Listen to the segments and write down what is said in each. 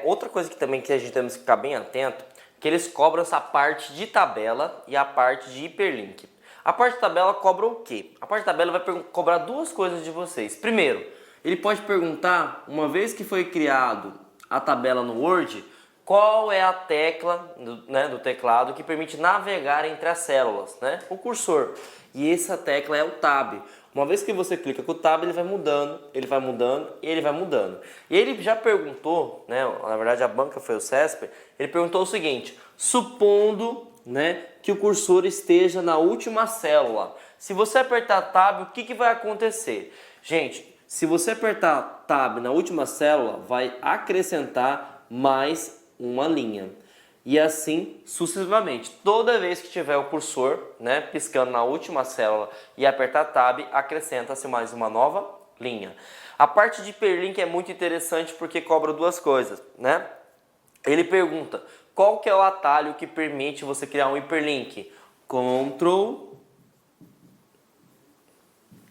outra coisa que também que a gente temos que ficar bem atento, que eles cobram essa parte de tabela e a parte de hiperlink. A parte de tabela cobra o quê? A parte de tabela vai cobrar duas coisas de vocês. Primeiro, ele pode perguntar, uma vez que foi criado a tabela no Word, qual é a tecla do teclado que permite navegar entre as células, né? O cursor. E essa tecla é o Tab. Uma vez que você clica com o Tab, ele vai mudando, ele vai mudando e ele vai mudando. E ele já perguntou, né? Na verdade a banca foi o Cesper, ele perguntou o seguinte: supondo, né, que o cursor esteja na última célula, se você apertar Tab, o que vai acontecer? Gente, se você apertar Tab na última célula, vai acrescentar mais uma linha. E assim sucessivamente. Toda vez que tiver o cursor, né, piscando na última célula e apertar Tab, acrescenta-se mais uma nova linha. A parte de hiperlink é muito interessante porque cobra duas coisas, né? Ele pergunta: qual que é o atalho que permite você criar um hiperlink? Ctrl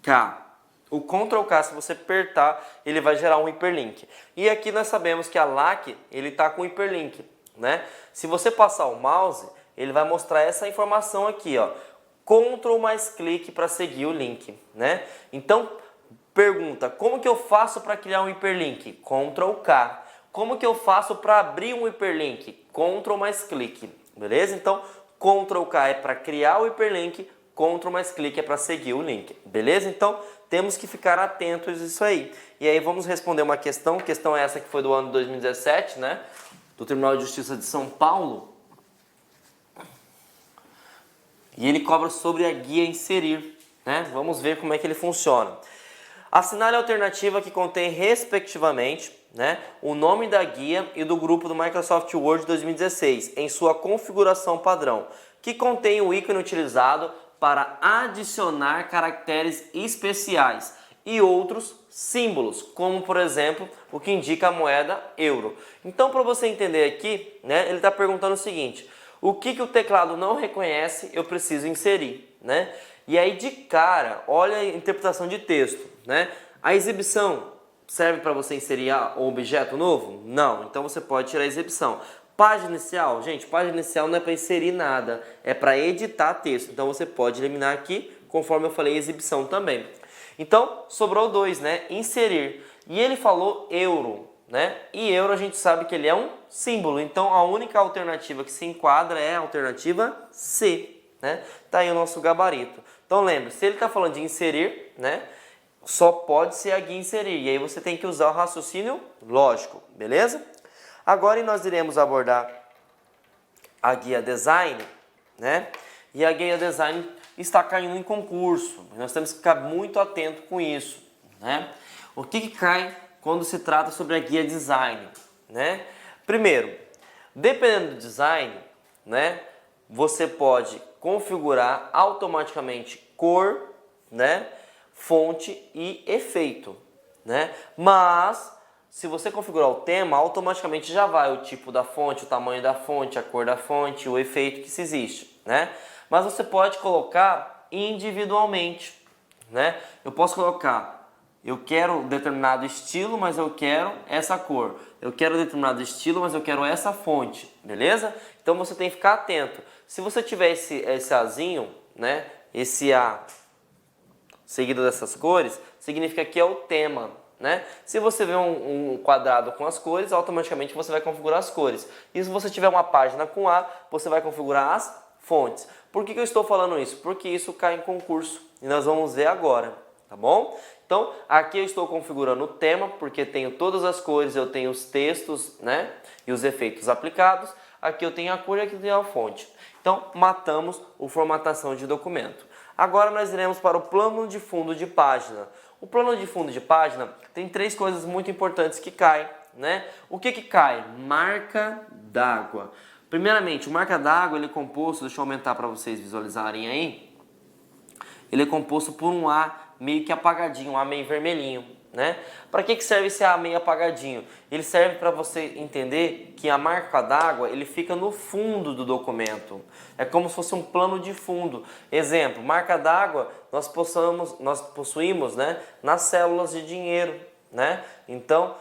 K. O Ctrl K, se você apertar, ele vai gerar um hiperlink. E aqui nós sabemos que a LAC, ele está com hiperlink, né? Se você passar o mouse, ele vai mostrar essa informação aqui, ó. Ctrl mais clique para seguir o link, né? Então, pergunta: como que eu faço para criar um hiperlink? Ctrl K. Como que eu faço para abrir um hiperlink? Ctrl mais clique, beleza? Então, Ctrl K é para criar o hiperlink, Ctrl mais clique é para seguir o link, beleza? Então, temos que ficar atentos a isso aí. E aí vamos responder uma questão essa que foi do ano 2017, né? Do Tribunal de Justiça de São Paulo. E ele cobra sobre a guia inserir, né? Vamos ver como é que ele funciona. Assinale a alternativa que contém, respectivamente, né, o nome da guia e do grupo do Microsoft Word 2016 em sua configuração padrão, que contém o ícone utilizado para adicionar caracteres especiais e outros símbolos, como por exemplo o que indica a moeda euro. Então, para você entender aqui, né, ele está perguntando o seguinte: o que o teclado não reconhece, eu preciso inserir, né? E aí de cara, olha a interpretação de texto, né? A exibição serve para você inserir um objeto novo? Não, então você pode tirar a exibição. Página inicial, gente, página inicial não é para inserir nada, é para editar texto. Então você pode eliminar aqui, conforme eu falei, exibição também. Então, sobrou dois, né? Inserir. E ele falou euro, né? E euro a gente sabe que ele é um símbolo. Então, a única alternativa que se enquadra é a alternativa C, né? Tá aí o nosso gabarito. Então, lembre, se ele está falando de inserir, né? Só pode ser a guia inserir. E aí você tem que usar o raciocínio lógico, beleza? Agora nós iremos abordar a guia design, né? E a guia design está caindo em concurso. Nós temos que ficar muito atento com isso, né? O que cai quando se trata sobre a guia design, né? Primeiro, dependendo do design, né, você pode configurar automaticamente cor, né, fonte e efeito, né? Mas se você configurar o tema, automaticamente já vai o tipo da fonte, o tamanho da fonte, a cor da fonte, o efeito que se existe, né? Mas você pode colocar individualmente, né? Eu posso colocar: eu quero determinado estilo, mas eu quero essa cor. Eu quero determinado estilo, mas eu quero essa fonte, beleza? Então você tem que ficar atento. Se você tiver esse azinho, né? Esse A seguido dessas cores, significa que é o tema, né? Se você vê um quadrado com as cores, automaticamente você vai configurar as cores. E se você tiver uma página com A, você vai configurar as fontes. Por que eu estou falando isso? Porque isso cai em concurso e nós vamos ver agora, tá bom? Então, aqui eu estou configurando o tema, porque tenho todas as cores, eu tenho os textos, né? E os efeitos aplicados. Aqui eu tenho a cor e aqui eu tenho a fonte. Então, matamos o formatação de documento. Agora nós iremos para o plano de fundo de página. O plano de fundo de página tem três coisas muito importantes que caem, né? O que cai? Marca d'água. Primeiramente, o marca d'água ele é composto, deixa eu aumentar para vocês visualizarem aí. Ele é composto por um A meio que apagadinho, um A meio vermelhinho, né? Para que serve esse A meio apagadinho? Ele serve para você entender que a marca d'água ele fica no fundo do documento. É como se fosse um plano de fundo. Exemplo, marca d'água nós possuímos, né, nas células de dinheiro, né? Então,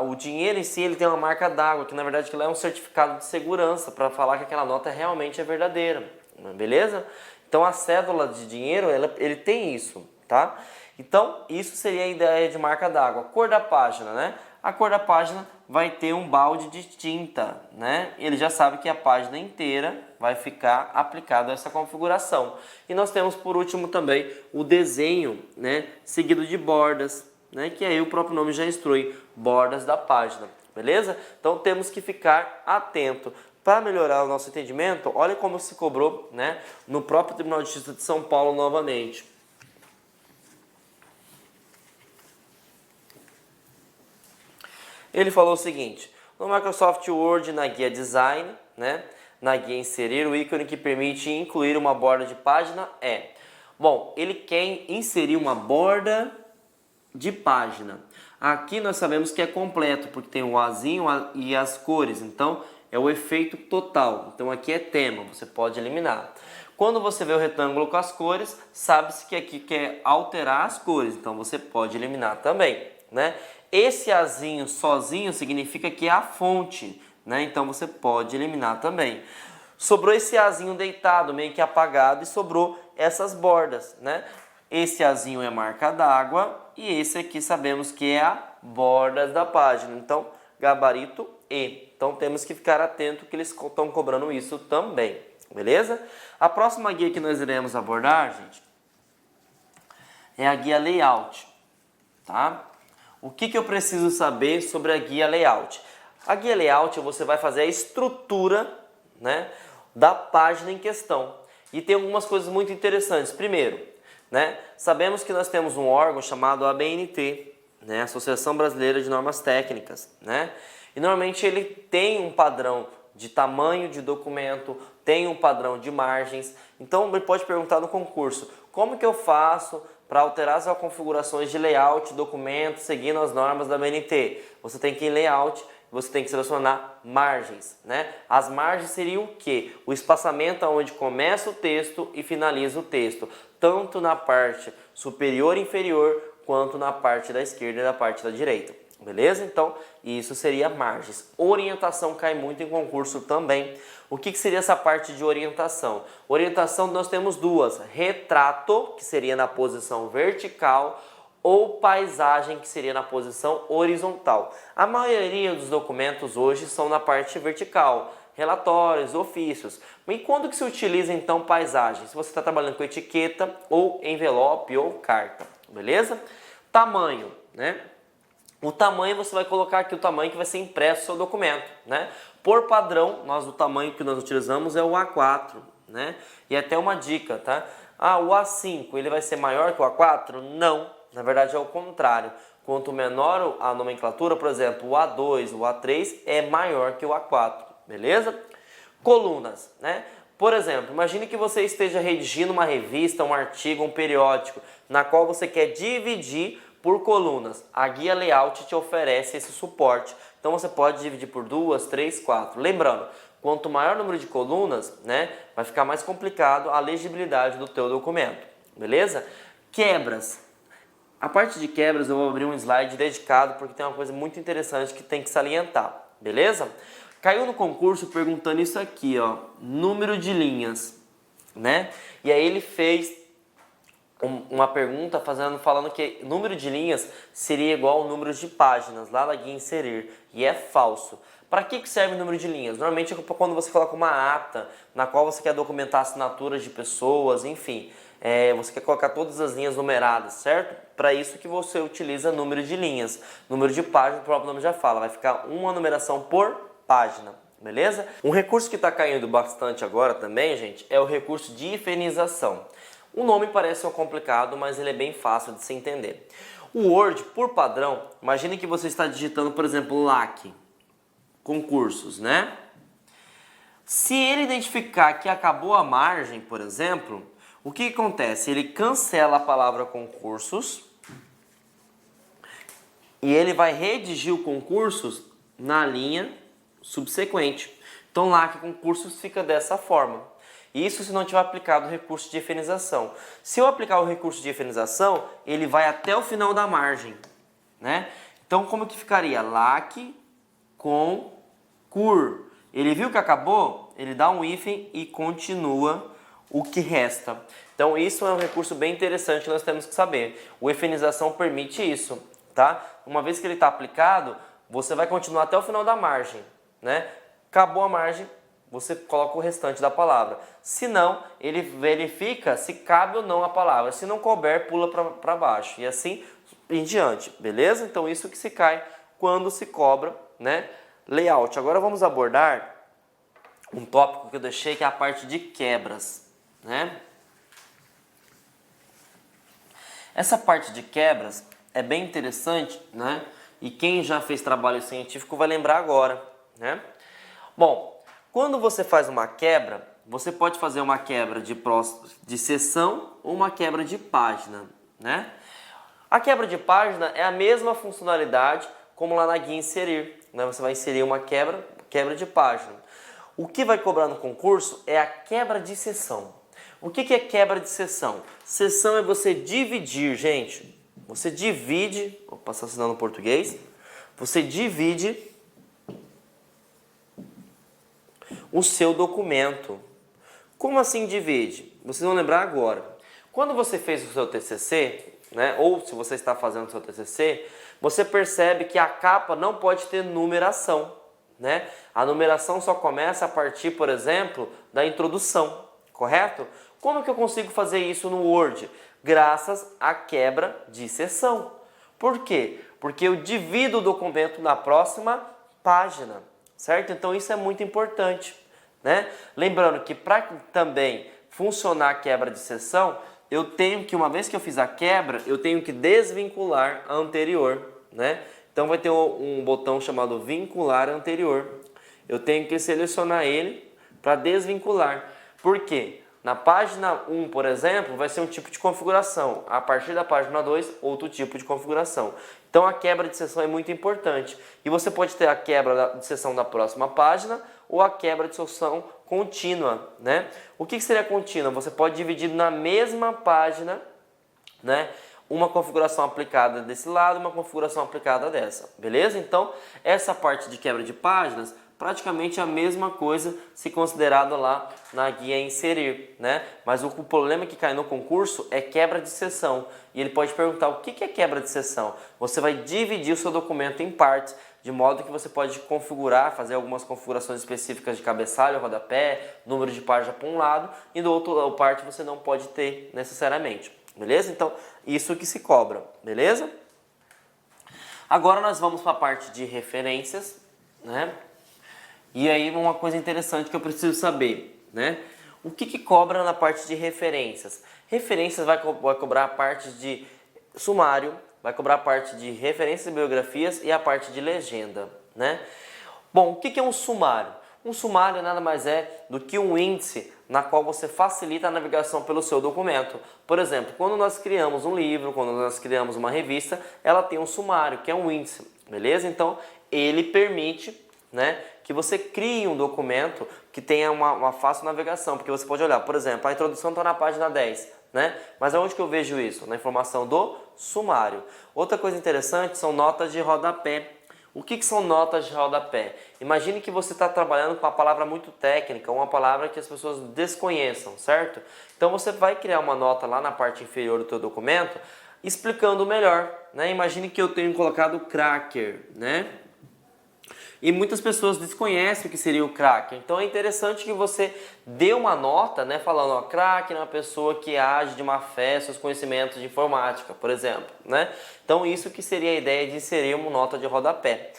O dinheiro em si ele tem uma marca d'água, que na verdade é um certificado de segurança para falar que aquela nota realmente é verdadeira, beleza? Então a cédula de dinheiro ele tem isso, tá? Então isso seria a ideia de marca d'água. Cor da página, né? A cor da página vai ter um balde de tinta, né? Ele já sabe que a página inteira vai ficar aplicada essa configuração. E nós temos por último também o desenho, né? Seguido de bordas, né? Que aí o próprio nome já instrui, bordas da página, beleza? Então temos que ficar atento. Para melhorar o nosso entendimento, olha como se cobrou, né? No próprio Tribunal de Justiça de São Paulo novamente. Ele falou o seguinte: no Microsoft Word, na guia Design, né, na guia Inserir, o ícone que permite incluir uma borda de página é... Bom, ele quer inserir uma borda de página. Aqui nós sabemos que é completo, porque tem o azinho e as cores, então é o efeito total. Então aqui é tema, você pode eliminar. Quando você vê o retângulo com as cores, sabe-se que aqui quer alterar as cores, então você pode eliminar também, né? Esse azinho sozinho significa que é a fonte, né? Então você pode eliminar também. Sobrou esse azinho deitado, meio que apagado, e sobrou essas bordas, né? Esse azinho é marca d'água e esse aqui sabemos que é a bordas da página. Então, gabarito E. Então temos que ficar atento que eles estão cobrando isso também, beleza? A próxima guia que nós iremos abordar, gente, é a guia Layout, tá? O que eu preciso saber sobre a guia Layout? A guia Layout você vai fazer a estrutura, né, da página em questão. E tem algumas coisas muito interessantes. Primeiro, né, sabemos que nós temos um órgão chamado ABNT, né, Associação Brasileira de Normas Técnicas, né? E normalmente ele tem um padrão de tamanho de documento, tem um padrão de margens. Então ele pode perguntar no concurso: como que eu faço para alterar as configurações de layout, documento, seguindo as normas da ABNT? Você tem que ir em layout, você tem que selecionar margens, né? As margens seriam o quê? O espaçamento onde começa o texto e finaliza o texto, tanto na parte superior e inferior, quanto na parte da esquerda e da parte da direita. Beleza? Então, isso seria margens. Orientação cai muito em concurso também. O que seria essa parte de orientação? Orientação nós temos duas: retrato, que seria na posição vertical, ou paisagem, que seria na posição horizontal. A maioria dos documentos hoje são na parte vertical, relatórios, ofícios. E quando que se utiliza então paisagem? Se você está trabalhando com etiqueta, ou envelope, ou carta. Beleza? Tamanho, né? O tamanho você vai colocar aqui o tamanho que vai ser impresso no seu documento, né? Por padrão, o tamanho que nós utilizamos é o A4, né? E até uma dica, tá? O A5, ele vai ser maior que o A4? Não, na verdade é o contrário. Quanto menor a nomenclatura, por exemplo, o A2, o A3 é maior que o A4, beleza? Colunas, né? Por exemplo, imagine que você esteja redigindo uma revista, um artigo, um periódico, na qual você quer dividir por colunas. A guia Layout te oferece esse suporte. Então você pode dividir por 2, 3, 4. Lembrando, quanto maior o número de colunas, né, vai ficar mais complicado a legibilidade do teu documento. Beleza? Quebras. A parte de quebras eu vou abrir um slide dedicado porque tem uma coisa muito interessante que tem que salientar. Beleza? Caiu no concurso perguntando isso aqui, ó, número de linhas, né? E aí ele fez uma pergunta falando que número de linhas seria igual ao número de páginas lá na guia Inserir, e é falso. Para que serve o número de linhas? Normalmente é quando você coloca uma ata na qual você quer documentar assinaturas de pessoas, enfim, você quer colocar todas as linhas numeradas, certo? Para isso que você utiliza número de linhas. Número de páginas, o próprio nome já fala, vai ficar uma numeração por página. Beleza? Um recurso que está caindo bastante agora também, gente, é o recurso de hifenização. O nome parece complicado, mas ele é bem fácil de se entender. O Word, por padrão, imagine que você está digitando, por exemplo, LAC, concursos, né? Se ele identificar que acabou a margem, por exemplo, o que acontece? Ele cancela a palavra concursos e ele vai redigir o concursos na linha subsequente. Então, LAC concursos fica dessa forma. Isso se não tiver aplicado o recurso de hifenização. Se eu aplicar o recurso de hifenização, ele vai até o final da margem, né? Então, como que ficaria? Lac com cur. Ele viu que acabou? Ele dá um hífen e continua o que resta. Então, isso é um recurso bem interessante que nós temos que saber. O efenização permite isso, tá? Uma vez que ele está aplicado, você vai continuar até o final da margem, né? Acabou a margem, você coloca o restante da palavra. Se não, ele verifica se cabe ou não a palavra. Se não couber, pula para baixo. E assim em diante, beleza? Então, isso que se cai quando se cobra, né? Layout. Agora vamos abordar um tópico que eu deixei, que é a parte de quebras, né? Essa parte de quebras é bem interessante, né? E quem já fez trabalho científico vai lembrar agora, né? Bom, quando você faz uma quebra, você pode fazer uma quebra de seção ou uma quebra de página, né? A quebra de página é a mesma funcionalidade como lá na guia inserir, né? Você vai inserir uma quebra de página. O que vai cobrar no concurso é a quebra de seção. O que é quebra de seção? Seção é você dividir, gente. Você divide, vou passar assinando no português. Você divide o seu documento. Como assim divide? Vocês vão lembrar agora. Quando você fez o seu TCC, né, ou se você está fazendo o seu TCC, você percebe que a capa não pode ter numeração, né? A numeração só começa a partir, por exemplo, da introdução, correto? Como que eu consigo fazer isso no Word? Graças à quebra de seção. Por quê? Porque eu divido o documento na próxima página, certo? Então isso é muito importante, né? Lembrando que para também funcionar a quebra de seção, eu tenho que, uma vez que eu fiz a quebra, eu tenho que desvincular a anterior, né? Então vai ter um botão chamado vincular anterior. Eu tenho que selecionar ele para desvincular. Por quê? Na página 1, por exemplo, vai ser um tipo de configuração. A partir da página 2, outro tipo de configuração. Então a quebra de seção é muito importante. E você pode ter a quebra de seção da próxima página ou a quebra de seção contínua, né? O que seria contínua? Você pode dividir na mesma página, né? Uma configuração aplicada desse lado, uma configuração aplicada dessa, beleza? Então, essa parte de quebra de páginas, praticamente a mesma coisa se considerada lá na guia inserir, né? Mas o problema que cai no concurso é quebra de seção. E ele pode perguntar o que é quebra de seção. Você vai dividir o seu documento em partes, de modo que você pode configurar, fazer algumas configurações específicas de cabeçalho, rodapé, número de página para um lado, e do outro parte você não pode ter necessariamente. Beleza? Então, isso que se cobra, beleza? Agora nós vamos para a parte de referências, né? E aí uma coisa interessante que eu preciso saber, né? O que cobra na parte de referências? Referências vai cobrar a parte de sumário, vai cobrar a parte de referências e biografias e a parte de legenda, né? Bom, o que é um sumário? Um sumário nada mais é do que um índice na qual você facilita a navegação pelo seu documento. Por exemplo, quando nós criamos um livro, quando nós criamos uma revista, ela tem um sumário, que é um índice, beleza? Então, ele permite, né, que você crie um documento que tenha uma fácil navegação, porque você pode olhar, por exemplo, a introdução está na página 10, né? Mas aonde que eu vejo isso? Na informação do sumário. Outra coisa interessante são notas de rodapé. O que são notas de rodapé? Imagine que você está trabalhando com uma palavra muito técnica, uma palavra que as pessoas desconheçam, certo? Então você vai criar uma nota lá na parte inferior do seu documento explicando melhor, né? Imagine que eu tenho colocado cracker, né? E muitas pessoas desconhecem o que seria o cracker. Então é interessante que você dê uma nota, né, falando, ó, cracker é uma pessoa que age de má fé seus conhecimentos de informática, por exemplo, né? Então isso que seria a ideia de inserir uma nota de rodapé.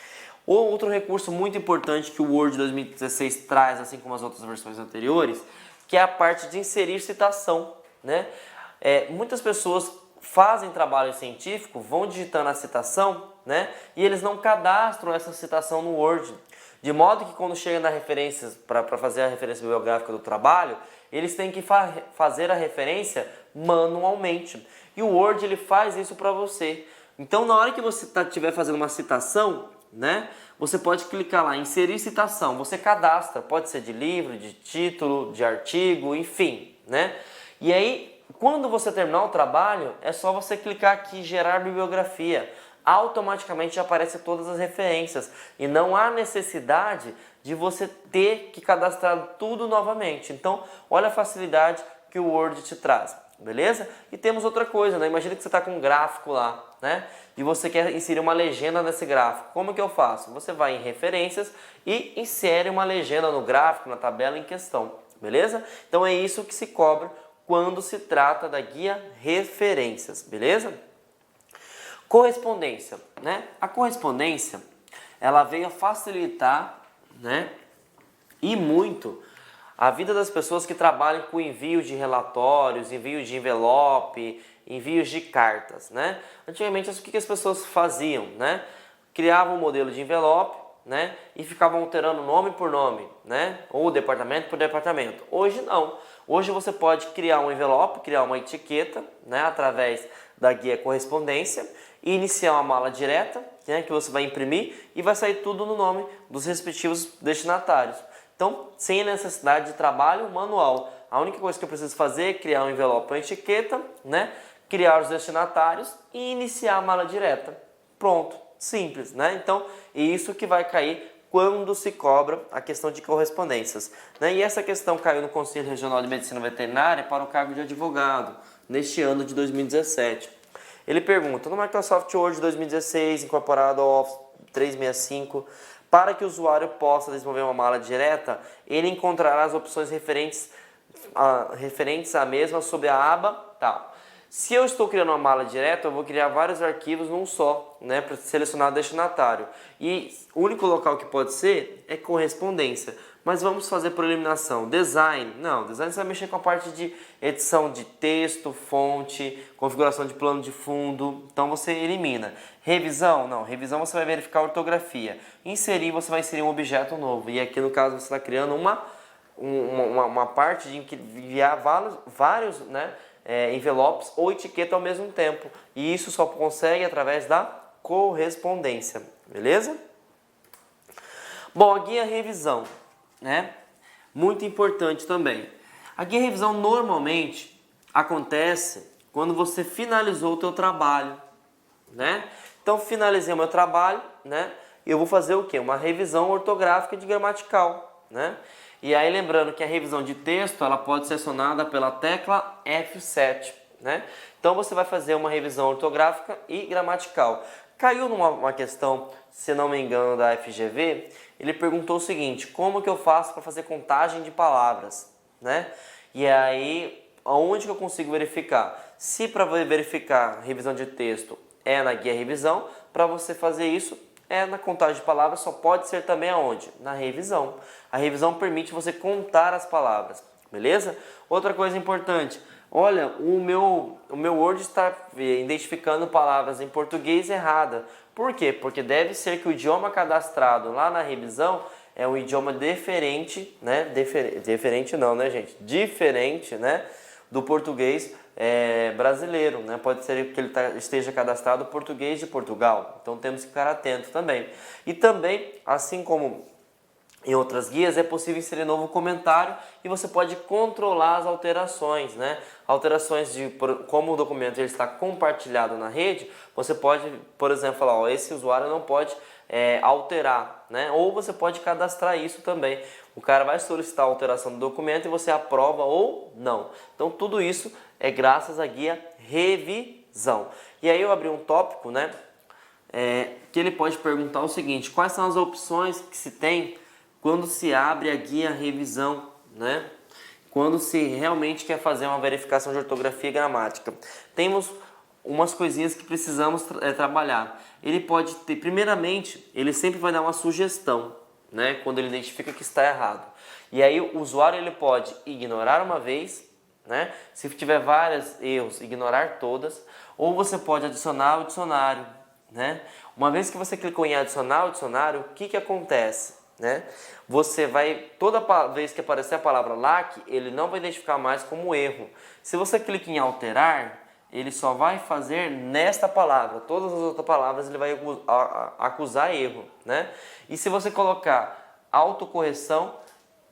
Outro recurso muito importante que o Word 2016 traz, assim como as outras versões anteriores, que é a parte de inserir citação, né? Muitas pessoas fazem trabalho científico, vão digitando a citação, né? E eles não cadastram essa citação no Word. De modo que quando chega na referência, para fazer a referência bibliográfica do trabalho, eles têm que fazer a referência manualmente. E o Word ele faz isso para você. Então na hora que você estiver fazendo uma citação, né? Você pode clicar lá, inserir citação. Você cadastra, pode ser de livro, de título, de artigo, enfim, né? E aí, quando você terminar o trabalho, é só você clicar aqui em gerar bibliografia. automaticamente já aparecem todas as referências e não há necessidade de você ter que cadastrar tudo novamente. Então, olha a facilidade que o Word te traz, beleza? E temos outra coisa, né? Imagina que você está com um gráfico lá, né? E você quer inserir uma legenda nesse gráfico. Como que eu faço? Você vai em referências e insere uma legenda no gráfico, na tabela em questão, beleza? Então é isso que se cobra quando se trata da guia referências, beleza? Correspondência, né? A correspondência, ela veio a facilitar, né? E muito a vida das pessoas que trabalham com envio de relatórios, envio de envelope, envios de cartas, né? Antigamente, o que as pessoas faziam, né? Criavam um modelo de envelope, né? E ficavam alterando nome por nome, né? Ou departamento por departamento. Hoje não. Hoje você pode criar um envelope, criar uma etiqueta, né? Através da guia correspondência e iniciar uma mala direta, né? Que você vai imprimir e vai sair tudo no nome dos respectivos destinatários. Então, sem a necessidade de trabalho manual. A única coisa que eu preciso fazer é criar um envelope, uma etiqueta, né? Criar os destinatários e iniciar a mala direta. Pronto, simples, né? Então, é isso que vai cair quando se cobra a questão de correspondências, né? E essa questão caiu no Conselho Regional de Medicina Veterinária para o cargo de advogado, neste ano de 2017. Ele pergunta, no Microsoft Word 2016, incorporado ao Office 365, para que o usuário possa desenvolver uma mala direta, ele encontrará as opções referentes à mesma sobre a aba tal. Se eu estou criando uma mala direta, eu vou criar vários arquivos num só, né, para selecionar o destinatário. E o único local que pode ser é correspondência. Mas vamos fazer por eliminação. Design. Não, design você vai mexer com a parte de edição de texto, fonte, configuração de plano de fundo. Então você elimina. Revisão. Não, revisão você vai verificar a ortografia. Inserir, você vai inserir um objeto novo. E aqui no caso você está criando uma parte de enviar vários né, envelopes ou etiqueta ao mesmo tempo. E isso só consegue através da correspondência. Beleza? Bom, a guia revisão, né? Muito importante também. A guia revisão normalmente acontece quando você finalizou o teu trabalho, né? Então finalizei o meu trabalho, né? Eu vou fazer o quê? Uma revisão ortográfica de gramatical, né? E aí lembrando que a revisão de texto ela pode ser acionada pela tecla F7, né? Então você vai fazer uma revisão ortográfica e gramatical. Caiu numa questão, se não me engano, da FGV, ele perguntou o seguinte, como que eu faço para fazer contagem de palavras, né? E aí, aonde que eu consigo verificar? Se para verificar revisão de texto é na guia revisão, para você fazer isso é na contagem de palavras, só pode ser também aonde? Na revisão. A revisão permite você contar as palavras, beleza? Outra coisa importante, olha, o meu Word está identificando palavras em português errada. Por quê? Porque deve ser que o idioma cadastrado lá na revisão é um idioma diferente, né? Diferente não, né, gente? Diferente, né? Do português brasileiro, né? Pode ser que ele esteja cadastrado português de Portugal. Então temos que ficar atento também. E também, assim como em outras guias, é possível inserir novo comentário e você pode controlar as alterações, né? Alterações de como o documento ele está compartilhado na rede, você pode, por exemplo, falar, ó, esse usuário não pode alterar, né? Ou você pode cadastrar isso também. O cara vai solicitar a alteração do documento e você aprova ou não. Então tudo isso é graças à guia revisão. E aí eu abri um tópico, né? Que ele pode perguntar o seguinte, quais são as opções que se tem quando se abre a guia revisão, né? Quando se realmente quer fazer uma verificação de ortografia e gramática. Temos umas coisinhas que precisamos trabalhar. Ele pode ter, primeiramente, ele sempre vai dar uma sugestão, né? Quando ele identifica que está errado. E aí o usuário ele pode ignorar uma vez, né? Se tiver vários erros, ignorar todas. Ou você pode adicionar o dicionário, né? Uma vez que você clicou em adicionar o dicionário, o que acontece? Né? Você vai, toda vez que aparecer a palavra LAC, ele não vai identificar mais como erro. Se você clica em alterar, ele só vai fazer nesta palavra. Todas as outras palavras ele vai acusar erro, né? E se você colocar autocorreção,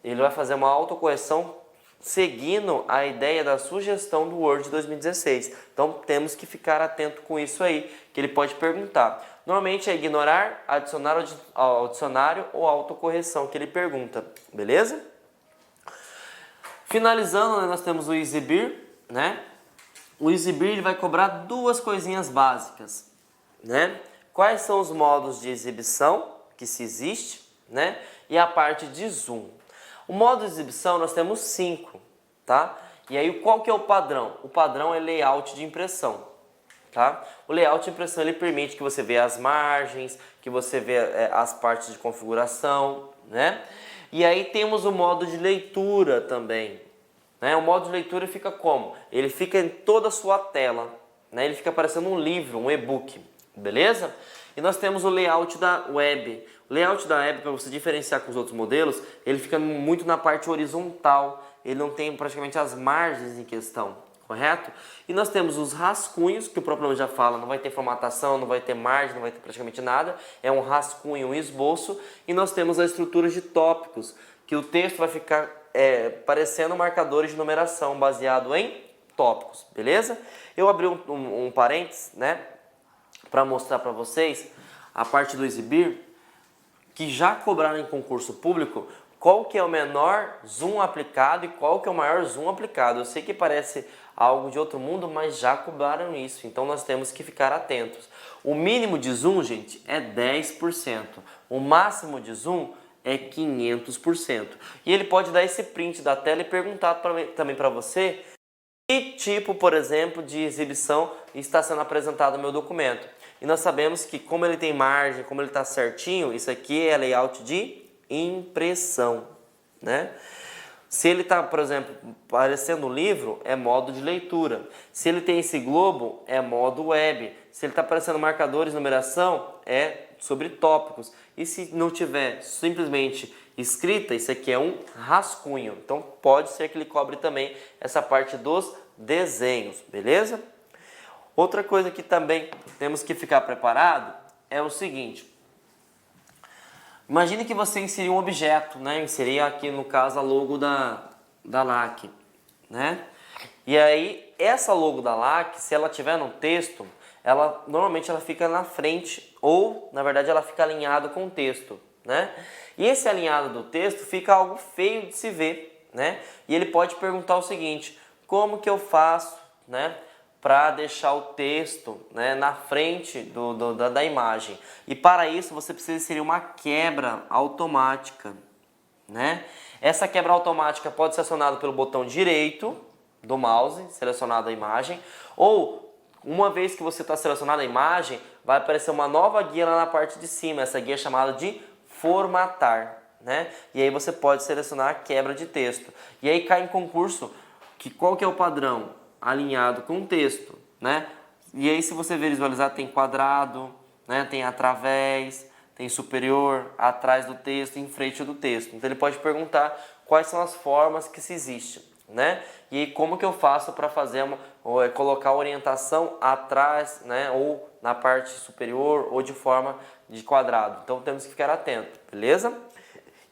ele vai fazer uma autocorreção seguindo a ideia da sugestão do Word 2016. Então temos que ficar atento com isso aí, que ele pode perguntar. Normalmente é ignorar, adicionar ao dicionário ou autocorreção que ele pergunta, beleza? Finalizando, né, nós temos o exibir, né? O exibir ele vai cobrar duas coisinhas básicas, né? Quais são os modos de exibição que se existe, né? E a parte de zoom. O modo de exibição nós temos 5, tá? E aí qual que é o padrão? O padrão é layout de impressão, tá? O layout de impressão ele permite que você veja as margens, que você veja as partes de configuração, né? E aí temos o modo de leitura também, né? O modo de leitura fica como? Ele fica em toda a sua tela, né? Ele fica parecendo um livro, um e-book, beleza? E nós temos o layout da web. O layout da web, para você diferenciar com os outros modelos, ele fica muito na parte horizontal, ele não tem praticamente as margens em questão, correto? E nós temos os rascunhos, que o próprio nome já fala, não vai ter formatação, não vai ter margem, não vai ter praticamente nada, é um rascunho, um esboço. E nós temos a estrutura de tópicos, que o texto vai ficar parecendo marcadores de numeração baseado em tópicos, beleza? Eu abri um parênteses, né, para mostrar para vocês a parte do exibir, que já cobraram em concurso público, qual que é o menor zoom aplicado e qual que é o maior zoom aplicado. Eu sei que parece algo de outro mundo, mas já cobraram isso, então nós temos que ficar atentos. O mínimo de zoom, gente, é 10%. O máximo de zoom é 500%. E ele pode dar esse print da tela e perguntar também para você que tipo, por exemplo, de exibição está sendo apresentado no meu documento. E nós sabemos que como ele tem margem, como ele está certinho, isso aqui é layout de impressão, né? Se ele está, por exemplo, parecendo um livro, é modo de leitura. Se ele tem esse globo, é modo web. Se ele está parecendo marcadores, numeração, é sobre tópicos. E se não tiver simplesmente escrita, isso aqui é um rascunho. Então pode ser que ele cobre também essa parte dos desenhos, beleza? Outra coisa que também temos que ficar preparado é o seguinte. Imagine que você inseriu um objeto, né? Inserir aqui no caso a logo da LAC, né? E aí essa logo da LAC, se ela tiver no texto, normalmente ela fica na frente ou na verdade ela fica alinhada com o texto, né? E esse alinhado do texto fica algo feio de se ver, né? E ele pode perguntar o seguinte: como que eu faço, né, para deixar o texto, né, na frente da imagem? E para isso você precisa inserir uma quebra automática, né? Essa quebra automática pode ser acionada pelo botão direito do mouse, selecionado a imagem, ou uma vez que você está selecionado a imagem, vai aparecer uma nova guia lá na parte de cima. Essa guia é chamada de formatar, né? E aí você pode selecionar a quebra de texto. E aí cai em concurso que qual que é o padrão? Alinhado com o texto, né? E aí se você visualizar tem quadrado, né? Tem através, tem superior, atrás do texto, em frente do texto. Então ele pode perguntar quais são as formas que se existe, né? E aí como que eu faço para fazer colocar a orientação atrás, né? Ou na parte superior ou de forma de quadrado. Então temos que ficar atento, beleza?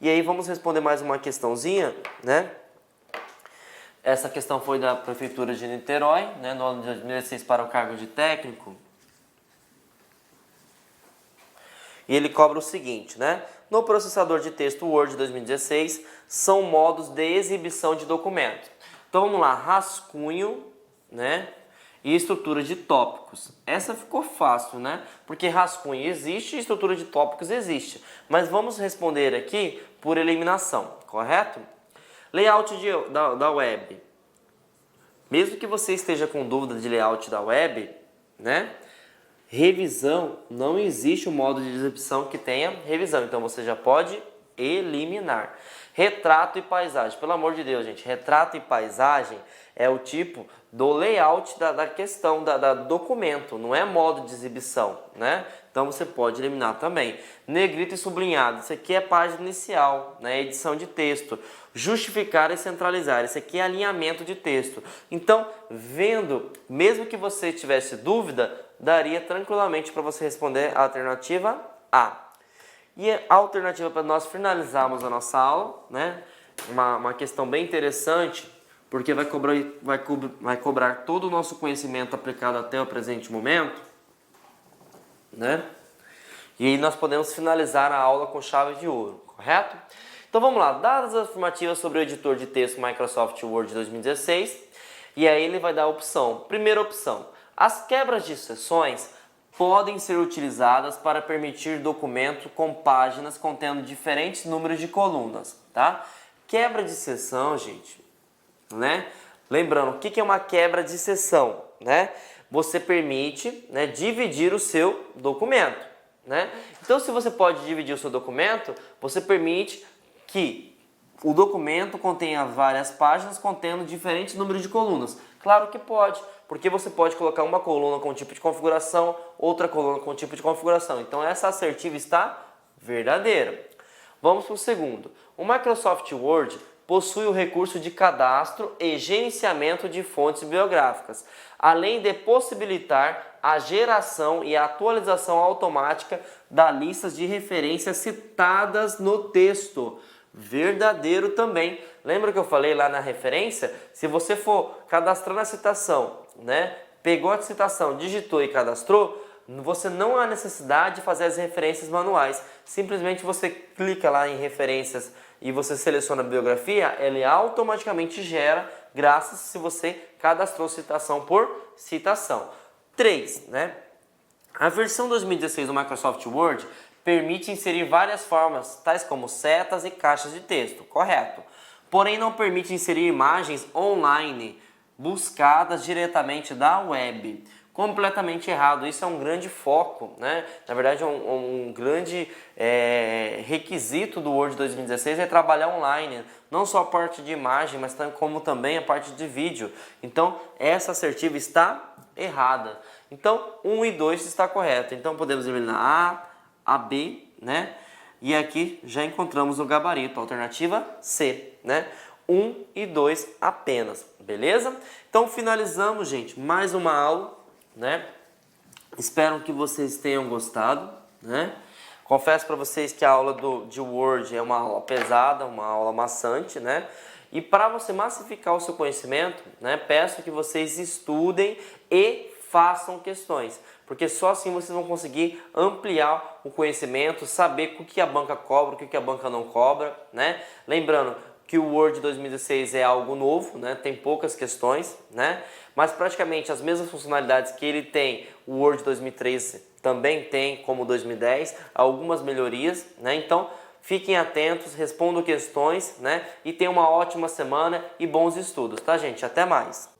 E aí vamos responder mais uma questãozinha, né? Essa questão foi da Prefeitura de Niterói, né? No ano de 2016 para o cargo de técnico. E ele cobra o seguinte, né? No processador de texto Word 2016, são modos de exibição de documentos. Então vamos lá, rascunho, né? E estrutura de tópicos. Essa ficou fácil, né? Porque rascunho existe e estrutura de tópicos existe. Mas vamos responder aqui por eliminação, correto? Layout da web. Mesmo que você esteja com dúvida de layout da web, né? Revisão, não existe um modo de exibição que tenha revisão. Então você já pode eliminar. Retrato e paisagem. Pelo amor de Deus, gente. Retrato e paisagem é o tipo do layout da questão, do documento. Não é modo de exibição, né? Então você pode eliminar também. Negrito e sublinhado. Isso aqui é página inicial, né? Edição de texto. Justificar e centralizar. Isso aqui é alinhamento de texto. Então, vendo, mesmo que você tivesse dúvida, daria tranquilamente para você responder a alternativa A. E a alternativa para nós finalizarmos a nossa aula, né? Uma questão bem interessante porque vai cobrar todo o nosso conhecimento aplicado até o presente momento, né? E aí nós podemos finalizar a aula com chave de ouro, correto? Então vamos lá, dadas as afirmativas sobre o editor de texto Microsoft Word 2016, e aí ele vai dar a opção. Primeira opção, as quebras de seções podem ser utilizadas para permitir documento com páginas contendo diferentes números de colunas, tá? Quebra de seção, gente, né? Lembrando, o que é uma quebra de seção, né? Você permite, né, dividir o seu documento, né? Então, se você pode dividir o seu documento, você permite que o documento contenha várias páginas contendo diferentes números de colunas. Claro que pode, porque você pode colocar uma coluna com um tipo de configuração, outra coluna com um tipo de configuração. Então, essa assertiva está verdadeira. Vamos para o segundo. O Microsoft Word possui o recurso de cadastro e gerenciamento de fontes bibliográficas, além de possibilitar a geração e a atualização automática das listas de referências citadas no texto. Verdadeiro também. Lembra que eu falei lá na referência? Se você for cadastrando a citação, né? Pegou a citação, digitou e cadastrou, você não há necessidade de fazer as referências manuais. Simplesmente você clica lá em referências e você seleciona a bibliografia, ele automaticamente gera, graças se você cadastrou citação por citação. 3, né? A versão 2016 do Microsoft Word permite inserir várias formas, tais como setas e caixas de texto, correto? Porém, não permite inserir imagens online buscadas diretamente da web. Completamente errado. Isso é um grande foco, né? Na verdade, um grande requisito do Word 2016 é trabalhar online. Não só a parte de imagem, mas como também a parte de vídeo. Então, essa assertiva está errada. Então, 1 e 2 está correto. Então, podemos eliminar A, B, né? E aqui já encontramos o gabarito, alternativa C, né? 1 e 2 apenas, beleza? Então, finalizamos, gente, mais uma aula, né? Espero que vocês tenham gostado, né? Confesso para vocês que a aula de Word é uma aula pesada, uma aula maçante, né? E para você massificar o seu conhecimento, né, peço que vocês estudem e façam questões, porque só assim vocês vão conseguir ampliar o conhecimento, saber o que a banca cobra, o que a banca não cobra, né? Lembrando que o Word 2016 é algo novo, né? Tem poucas questões, né? Mas praticamente as mesmas funcionalidades que ele tem, o Word 2013 também tem, como o 2010, algumas melhorias, né? Então, fiquem atentos, respondam questões, né? E tenham uma ótima semana e bons estudos, tá, gente? Até mais!